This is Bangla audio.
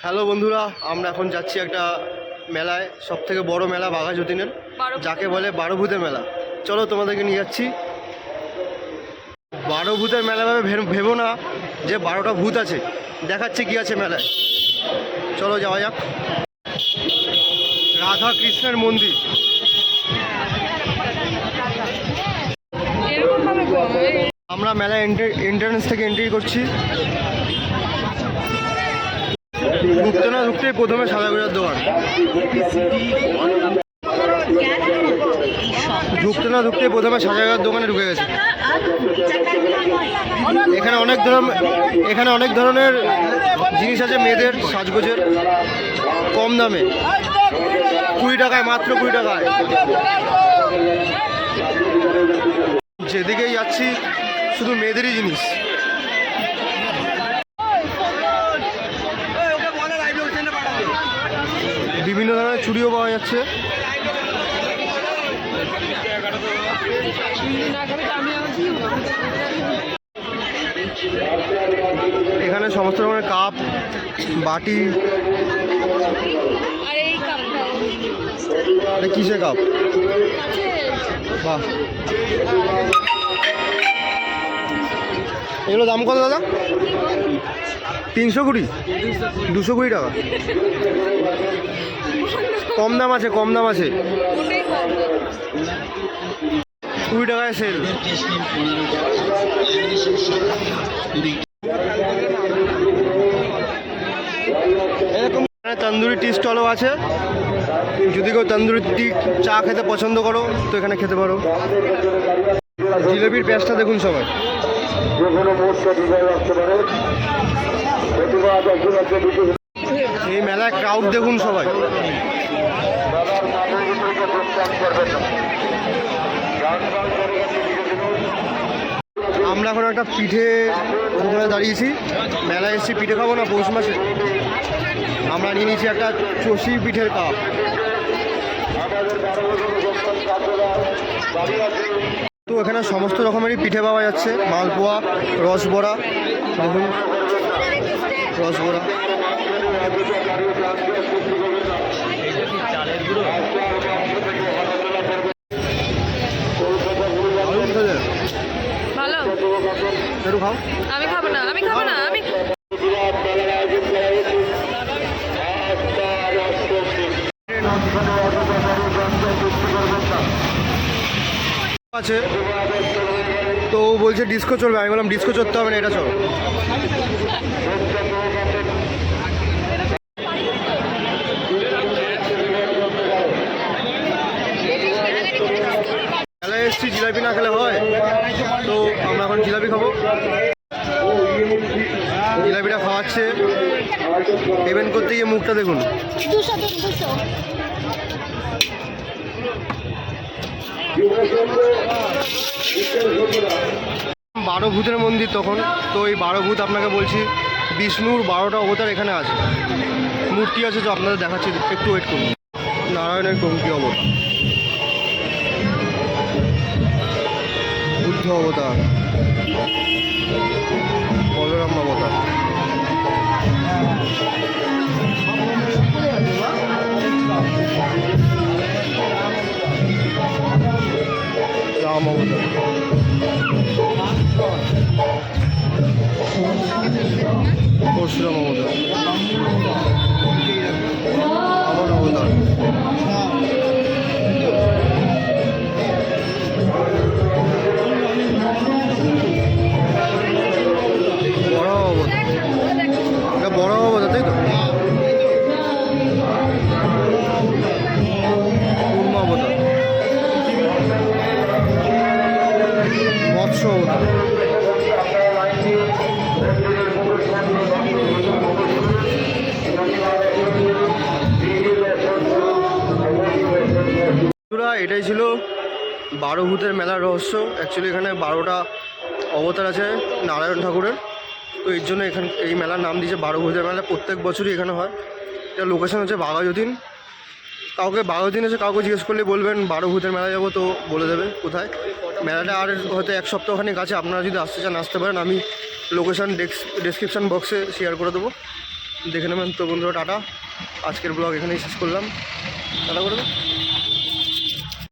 হ্যালো বন্ধুরা, আমরা এখন যাচ্ছি একটা মেলায়, সবথেকে বড় মেলা বাঘা যতীনের, যাকে বলে 12 ভূতের মেলা। চলো তোমাদেরকে নিয়ে যাচ্ছি। 12 ভূতের মেলা ভাবে ভেবো না যে 12টা ভূত আছে, দেখাচ্ছে কি আছে মেলায়। চলো যাওয়া যাক। রাধা কৃষ্ণের মন্দির। আমরা মেলা এন্ট্রান্স থেকে এন্ট্রি করছি। ঢুকতে না ঢুকতেই প্রথমে সাদা গোজার দোকান। দোকানে ঢুকে গেছে। এখানে অনেক ধরনের জিনিস আছে, মেয়েদের সাজগোজের, কম দামে, 20 টাকায়, মাত্র 20 টাকায়। যেদিকেই যাচ্ছি শুধু মেয়েদেরই জিনিস। বিভিন্ন ধরনের চুড়িও পাওয়া যাচ্ছে। এখানে সমস্ত রকমের কাপ, বাটি। কিসের কাপ? বাহ, এগুলো দাম কত দাদা? 320, 220 টাকা। কম দাম আছে, 20 টাকায় সেল। এরকম তন্দুরি টি স্টলও আছে। যদি কেউ তন্দুরি টি চা খেতে পছন্দ করো তো এখানে খেতে পারো। জিলেবির প্যাঁচটা দেখুন সবাই। এই মেলায় ক্রাউড দেখুন সবাই। আমরা এখন একটা পিঠে দোকানে দাঁড়িয়েছি। মেলায় এসেছি, পিঠে খাবো না পৌষ মাসে। আমরা নিয়ে নিয়েছি একটা চষি পিঠের কাপ। তো এখানে সমস্ত রকমেরই পিঠে পাওয়া যাচ্ছে, মালপোয়া, রসবড়া, দেখুন রসবড়া। ভালো, একটু খাও। আমি খাবো না। আছে তো বলছে ডিস্কো চলবে। আমি বললাম ডিস্কো চলতে হবে না, এটা চলো। মেলায় এসছি, জিলাপি না খেলে হয়? তো আমরা এখন জিলাপি খাবো। জিলাপিটা খাওয়াচ্ছে। পেমেন্ট করতে গিয়ে মুখটা দেখুন। বারো ভূতের মন্দির তখন। তো এই 12 ভূত আপনাকে বলছি, বিষ্ণুর 12টা অবতার এখানে আছে, মূর্তি আছে, তো আপনাদের দেখাচ্ছি, একটু ওয়েট করুন। নারায়ণের কঙ্কি অবতার, বুদ্ধ অবতার, বলরাম অবতার, রাম অবতার, পরশুরাম অবতার, রাবণ অবতার, বড় অবতার। এটা বড় অবতার, তাই তো? কুর্ম অবতার, মৎস্য অবতার। এটাই ছিল 12 ভূতের মেলার রহস্য। অ্যাকচুয়ালি এখানে 12টা অবতার আছে নারায়ণ ঠাকুরের, তো এর জন্য এখানে এই মেলার নাম দিয়েছে 12 ভূতের মেলা। প্রত্যেক বছরই এখানে হয়। এটা লোকেশন হচ্ছে বাঘা যতীন। কাউকে বাঘা যতীন এসে কাউকে জিজ্ঞেস করলে বলবেন 12 ভূতের মেলা যাবো, তো বলে দেবে কোথায়। মেলাটা আর হয়তো 1 সপ্তাহখানেক আছে। আপনারা যদি আসতে চান আসতে পারেন। আমি লোকেশন ডেসক্রিপশান বক্সে শেয়ার করে দেবো। দেখে নেবেন। তো বন্ধুরা টাটা, আজকের ব্লগ এখানেই শেষ করলাম। টাটা করে দাও।